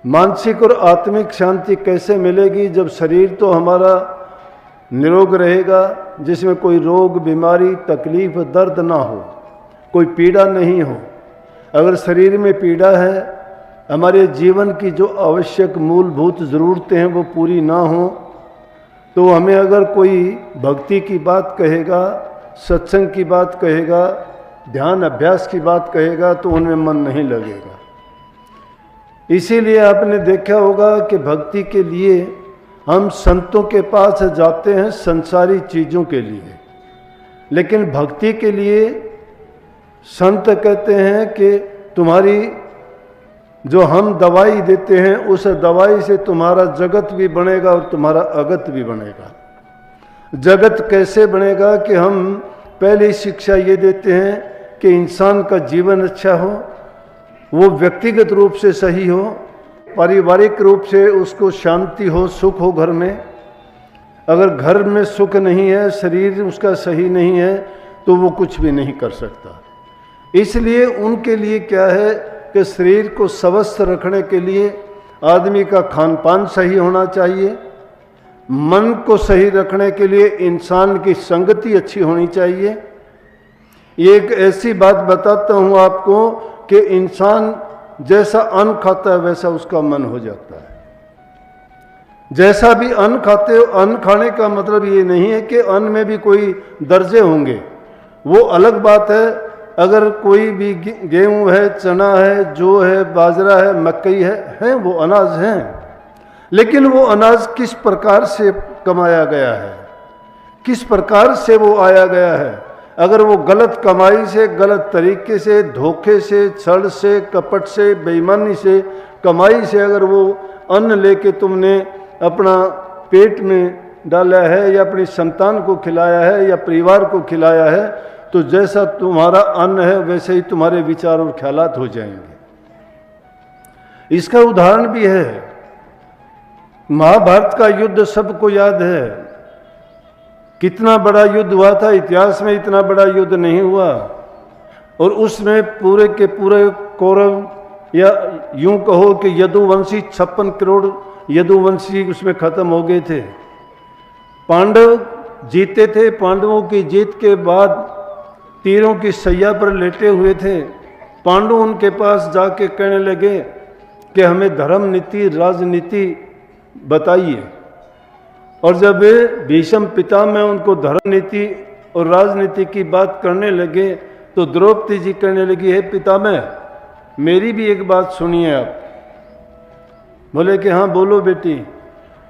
मानसिक और आत्मिक शांति कैसे मिलेगी जब शरीर तो हमारा निरोग रहेगा, जिसमें कोई रोग बीमारी तकलीफ दर्द ना हो, कोई पीड़ा नहीं हो। अगर शरीर में पीड़ा है, हमारे जीवन की जो आवश्यक मूलभूत ज़रूरतें हैं वो पूरी ना हो, तो हमें अगर कोई भक्ति की बात कहेगा, सत्संग की बात कहेगा, ध्यान अभ्यास की बात कहेगा, तो उनमें मन नहीं लगेगा। इसीलिए आपने देखा होगा कि भक्ति के लिए हम संतों के पास जाते हैं संसारी चीज़ों के लिए, लेकिन भक्ति के लिए संत कहते हैं कि तुम्हारी जो हम दवाई देते हैं उस दवाई से तुम्हारा जगत भी बनेगा और तुम्हारा अगत भी बनेगा। जगत कैसे बनेगा कि हम पहली शिक्षा ये देते हैं कि इंसान का जीवन अच्छा हो, वो व्यक्तिगत रूप से सही हो, पारिवारिक रूप से उसको शांति हो, सुख हो घर में। अगर घर में सुख नहीं है, शरीर उसका सही नहीं है, तो वो कुछ भी नहीं कर सकता। इसलिए उनके लिए क्या है कि शरीर को स्वस्थ रखने के लिए आदमी का खान पान सही होना चाहिए, मन को सही रखने के लिए इंसान की संगति अच्छी होनी चाहिए। ये एक ऐसी बात बताता हूँ आपको कि इंसान जैसा अन्न खाता है वैसा उसका मन हो जाता है। जैसा भी अन्न खाते हो, अन्न खाने का मतलब ये नहीं है कि अन्न में भी कोई दर्जे होंगे, वो अलग बात है। अगर कोई भी गेहूं है, चना है, जौ है, बाजरा है, मकई है वो अनाज हैं, लेकिन वो अनाज किस प्रकार से कमाया गया है, किस प्रकार से वो आया गया है। अगर वो गलत कमाई से, गलत तरीके से, धोखे से, छल से, कपट से, बेईमानी से, कमाई से अगर वो अन्न लेके तुमने अपना पेट में डाला है या अपनी संतान को खिलाया है या परिवार को खिलाया है, तो जैसा तुम्हारा अन्न है वैसे ही तुम्हारे विचार और ख्यालात हो जाएंगे। इसका उदाहरण भी है, महाभारत का युद्ध सबको याद है। कितना बड़ा युद्ध हुआ था, इतिहास में इतना बड़ा युद्ध नहीं हुआ। और उसमें पूरे के पूरे कौरव, या यूं कहो कि यदुवंशी 56 करोड़ यदुवंशी उसमें खत्म हो गए थे। पांडव जीते थे। पांडवों की जीत के बाद तीरों की सैया पर लेटे हुए थे। पांडव उनके पास जाके कहने लगे कि हमें धर्म नीति, राजनीति बताइए। और जब भीष्म पितामह उनको धर्म नीति और राजनीति की बात करने लगे तो द्रौपदी जी कहने लगी, है पितामह मेरी भी एक बात सुनिए आप। बोले कि हाँ बोलो बेटी।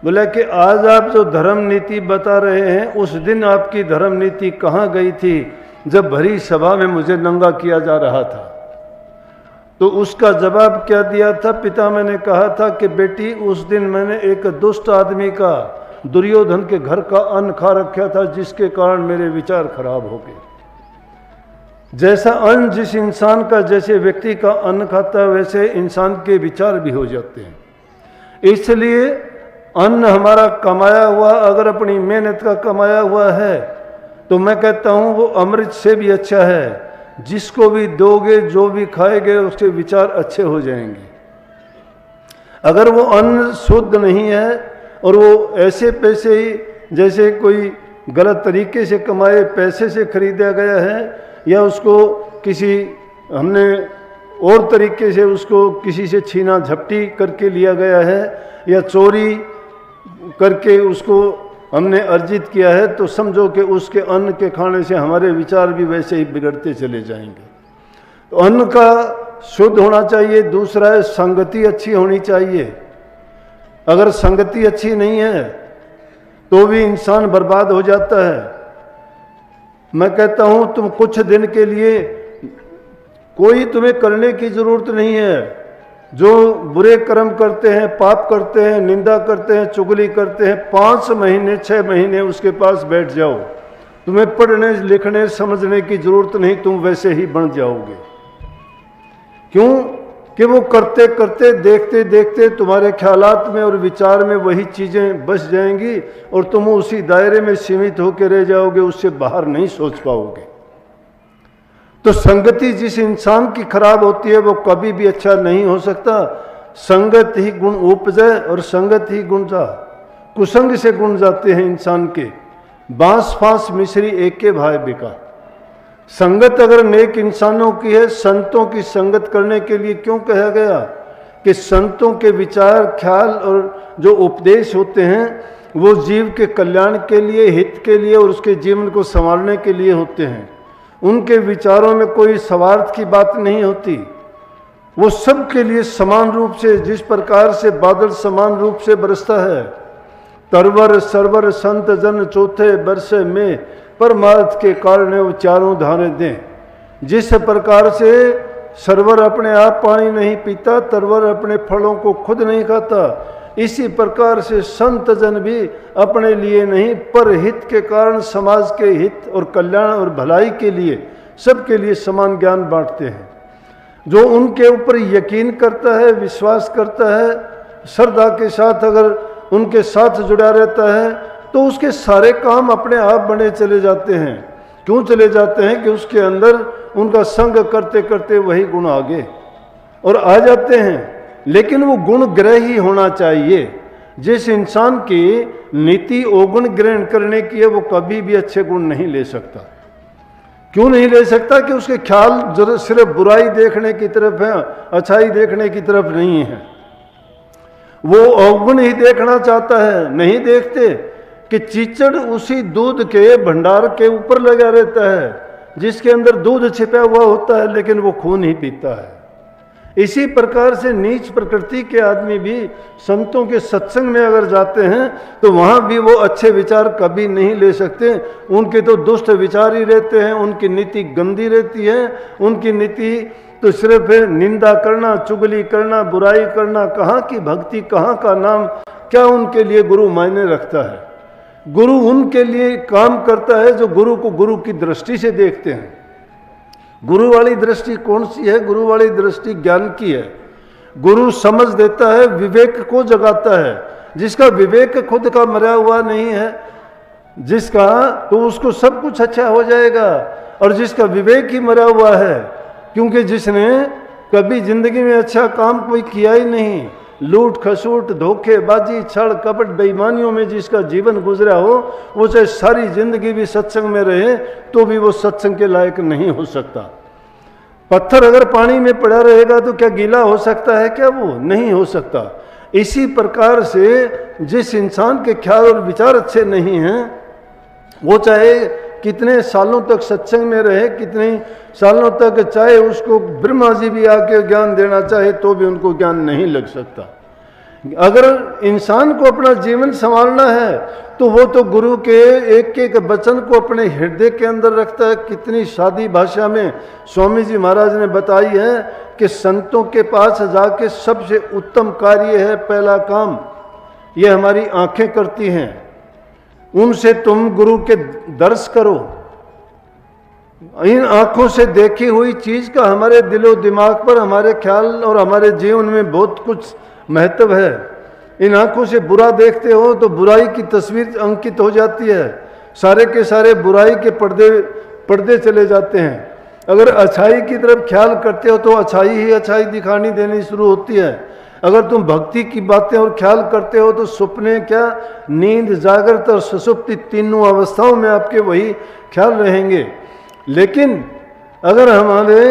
बोले कि आज आप जो धर्म नीति बता रहे हैं, उस दिन आपकी धर्म नीति कहाँ गई थी जब भरी सभा में मुझे नंगा किया जा रहा था? तो उसका जवाब क्या दिया था? पितामह ने कहा था कि बेटी उस दिन मैंने एक दुष्ट आदमी का, दुर्योधन के घर का अन्न खा रखा था, जिसके कारण मेरे विचार खराब हो गए। जैसा अन्न जिस इंसान का, जैसे व्यक्ति का अन्न खाता है, वैसे इंसान के विचार भी हो जाते हैं। इसलिए अन्न हमारा कमाया हुआ, अगर अपनी मेहनत का कमाया हुआ है, तो मैं कहता हूँ वो अमृत से भी अच्छा है। जिसको भी दोगे, जो भी खाएगे, उसके विचार अच्छे हो जाएंगे। अगर वो अन्न शुद्ध नहीं है और वो ऐसे पैसे ही जैसे कोई गलत तरीके से कमाए पैसे से खरीदा गया है, या उसको किसी हमने और तरीके से उसको किसी से छीना झपटी करके लिया गया है, या चोरी करके उसको हमने अर्जित किया है, तो समझो कि उसके अन्न के खाने से हमारे विचार भी वैसे ही बिगड़ते चले जाएंगे। तो अन्न का शुद्ध होना चाहिए। दूसरा है संगति अच्छी होनी चाहिए। अगर संगति अच्छी नहीं है तो भी इंसान बर्बाद हो जाता है। मैं कहता हूं तुम कुछ दिन के लिए, कोई तुम्हें करने की जरूरत नहीं है। जो बुरे कर्म करते हैं, पाप करते हैं, निंदा करते हैं, चुगली करते हैं, 5 महीने 6 महीने उसके पास बैठ जाओ। तुम्हें पढ़ने लिखने समझने की जरूरत नहीं, तुम वैसे ही बन जाओगे। क्यों कि वो करते करते, देखते देखते तुम्हारे ख्यालात में और विचार में वही चीज़ें बस जाएंगी और तुम उसी दायरे में सीमित होकर रह जाओगे, उससे बाहर नहीं सोच पाओगे। तो संगति जिस इंसान की खराब होती है वो कभी भी अच्छा नहीं हो सकता। संगत ही गुण उपजे और संगत ही गुण जा। कुसंग से गुण जाते हैं इंसान के। बांस फांस मिश्री एक के भाई बिका। संगत अगर नेक इंसानों की है, संतों की संगत करने के लिए क्यों कहा गया कि संतों के विचार, ख्याल और जो उपदेश होते हैं वो जीव के कल्याण के लिए, हित के लिए और उसके जीवन को संवारने के लिए होते हैं। उनके विचारों में कोई स्वार्थ की बात नहीं होती। वो सबके लिए समान रूप से, जिस प्रकार से बादल समान रूप से बरसता है, तरवर सरवर संत जन चौथे बरसे में परमार्थ के कारण वो चारों धारें दें। जिस प्रकार से सरवर अपने आप पानी नहीं पीता, तरवर अपने फलों को खुद नहीं खाता, इसी प्रकार से संत जन भी अपने लिए नहीं पर हित के कारण समाज के हित और कल्याण और भलाई के लिए सबके लिए समान ज्ञान बांटते हैं। जो उनके ऊपर यकीन करता है, विश्वास करता है, श्रद्धा के साथ अगर उनके साथ जुड़ा रहता है तो उसके सारे काम अपने आप बने चले जाते हैं। क्यों चले जाते हैं कि उसके अंदर उनका संग करते करते वही गुण आगे और आ जाते हैं। लेकिन वो गुण ग्रही होना चाहिए। जिस इंसान की नीति अवगुण ग्रहण करने की है वो कभी भी अच्छे गुण नहीं ले सकता। क्यों नहीं ले सकता कि उसके ख्याल सिर्फ बुराई देखने की तरफ है, अच्छाई देखने की तरफ नहीं है। वो अवगुण ही देखना चाहता है। नहीं देखते कि चीचड़ उसी दूध के भंडार के ऊपर लगा रहता है जिसके अंदर दूध छिपा हुआ होता है, लेकिन वो खून ही पीता है। इसी प्रकार से नीच प्रकृति के आदमी भी संतों के सत्संग में अगर जाते हैं तो वहां भी वो अच्छे विचार कभी नहीं ले सकते। उनके तो दुष्ट विचार ही रहते हैं, उनकी नीति गंदी रहती है। उनकी नीति तो सिर्फ निंदा करना, चुगली करना, बुराई करना। कहाँ की भक्ति, कहाँ का नाम, क्या उनके लिए गुरु मायने रखता है? गुरु उनके लिए काम करता है जो गुरु को गुरु की दृष्टि से देखते हैं। गुरु वाली दृष्टि कौन सी है? गुरु वाली दृष्टि ज्ञान की है। गुरु समझ देता है, विवेक को जगाता है। जिसका विवेक खुद का मरा हुआ नहीं है जिसका, तो उसको सब कुछ अच्छा हो जाएगा। और जिसका विवेक ही मरा हुआ है, क्योंकि जिसने कभी जिंदगी में अच्छा काम कोई किया ही नहीं, लूट खसूट, धोखेबाजी, छल कपट, बेईमानियों में जिसका जीवन गुजरा हो, वो चाहे सारी जिंदगी भी सत्संग में रहे तो भी वो सत्संग के लायक नहीं हो सकता। पत्थर अगर पानी में पड़ा रहेगा तो क्या गीला हो सकता है? क्या वो नहीं हो सकता। इसी प्रकार से जिस इंसान के ख्याल और विचार अच्छे नहीं हैं, वो चाहे कितने सालों तक सत्संग में रहे, कितने सालों तक चाहे उसको ब्रह्मा जी भी आके ज्ञान देना चाहे तो भी उनको ज्ञान नहीं लग सकता। अगर इंसान को अपना जीवन संभालना है तो वो तो गुरु के एक एक वचन को अपने हृदय के अंदर रखता है। कितनी सादी भाषा में स्वामी जी महाराज ने बताई है कि संतों के पास जाके सबसे उत्तम कार्य है, पहला काम ये हमारी आंखें करती हैं। उनसे तुम गुरु के दर्श करो। इन आंखों से देखी हुई चीज का हमारे दिलो दिमाग पर, हमारे ख्याल और हमारे जीवन में बहुत कुछ महत्व है। इन आंखों से बुरा देखते हो तो बुराई की तस्वीर अंकित हो जाती है, सारे के सारे बुराई के पर्दे चले जाते हैं। अगर अच्छाई की तरफ ख्याल करते हो तो अच्छाई ही अच्छाई दिखानी देनी शुरू होती है। अगर तुम भक्ति की बातें और ख्याल करते हो तो सपने क्या, नींद, जागृत और सुषुप्ति तीनों अवस्थाओं में आपके वही ख्याल रहेंगे। लेकिन अगर हमारे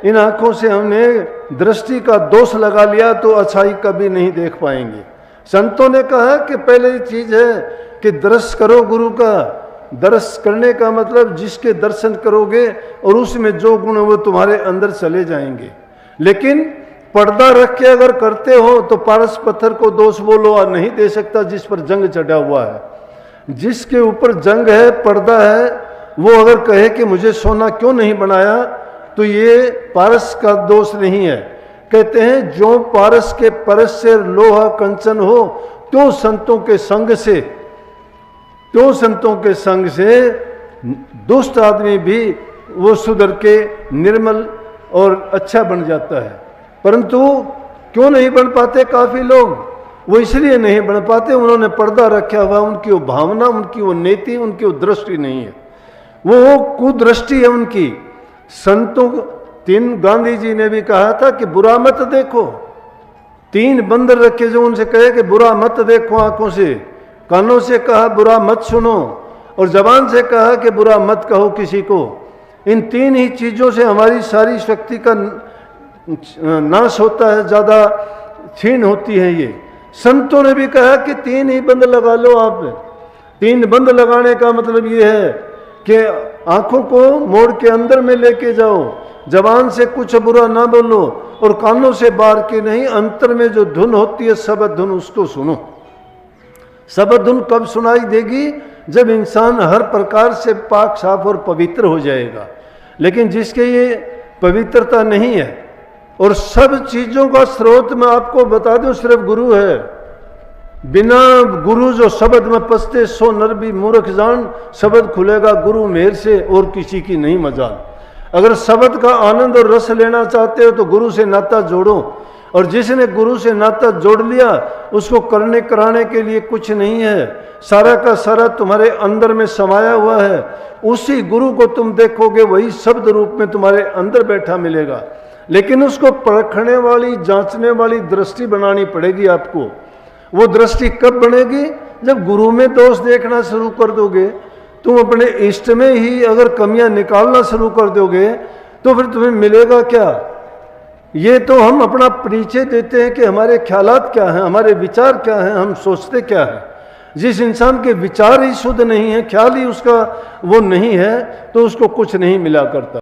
इन आंखों से हमने दृष्टि का दोष लगा लिया तो अच्छाई कभी नहीं देख पाएंगे। संतों ने कहा कि पहले ये चीज है कि दर्श करो गुरु का। दर्श करने का मतलब जिसके दर्शन करोगे और उसमें जो गुण है वो तुम्हारे अंदर चले जाएंगे। लेकिन पर्दा रख के अगर करते हो तो पारस पत्थर को दोष बोलो और नहीं दे सकता जिस पर जंग चढ़ा हुआ है। जिसके ऊपर जंग है, पर्दा है, वो अगर कहे कि मुझे सोना क्यों नहीं बनाया तो ये पारस का दोष नहीं है। कहते हैं जो पारस के परस से लोहा कंचन हो त्यों संतों के संग से दुष्ट आदमी भी वो सुधर के निर्मल और अच्छा बन जाता है। परंतु क्यों नहीं बन पाते काफी लोग? वो इसलिए नहीं बन पाते, उन्होंने पर्दा रखा हुआ। उनकी वो भावना, उनकी वो नीति, उनकी वो दृष्टि नहीं है, वो कुदृष्टि है उनकी। संतों गांधी जी ने भी कहा था कि बुरा मत देखो, 3 बंदर रखे जो उनसे कहे कि बुरा मत देखो आंखों से, कानों से कहा बुरा मत सुनो, और जबान से कहा कि बुरा मत कहो किसी को। इन 3 ही चीज़ों से हमारी सारी शक्ति का नाश होता है, ज़्यादा क्षीण होती है। ये संतों ने भी कहा कि 3 ही बंद लगा लो आप। 3 बंद लगाने का मतलब ये है कि आंखों को मोड़ के अंदर में लेके जाओ, जबान से कुछ बुरा ना बोलो, और कानों से बाहर के नहीं, अंतर में जो धुन होती है शब्द धुन, उसको सुनो। शब्द धुन कब सुनाई देगी? जब इंसान हर प्रकार से पाक साफ और पवित्र हो जाएगा। लेकिन जिसके ये पवित्रता नहीं है, और सब चीज़ों का स्रोत मैं आपको बता दूं सिर्फ गुरु है। बिना गुरु जो शब्द में पसते सो नर भी मूर्ख जान, शब्द खुलेगा गुरु मेहर से और किसी की नहीं मजाल। अगर शब्द का आनंद और रस लेना चाहते हो तो गुरु से नाता जोड़ो, और जिसने गुरु से नाता जोड़ लिया उसको करने कराने के लिए कुछ नहीं है, सारा का सारा तुम्हारे अंदर में समाया हुआ है। उसी गुरु को तुम देखोगे, वही शब्द रूप में तुम्हारे अंदर बैठा मिलेगा। लेकिन उसको परखने वाली, जांचने वाली दृष्टि बनानी पड़ेगी आपको। वो दृष्टि कब बनेगी? जब गुरु में दोष देखना शुरू कर दोगे, तुम अपने इष्ट में ही अगर कमियां निकालना शुरू कर दोगे, तो फिर तुम्हें मिलेगा क्या? ये तो हम अपना परिचय देते हैं कि हमारे ख्यालात क्या हैं, हमारे विचार क्या हैं, हम सोचते क्या हैं। जिस इंसान के विचार ही शुद्ध नहीं है, ख्याल ही उसका वो नहीं है, तो उसको कुछ नहीं मिला करता।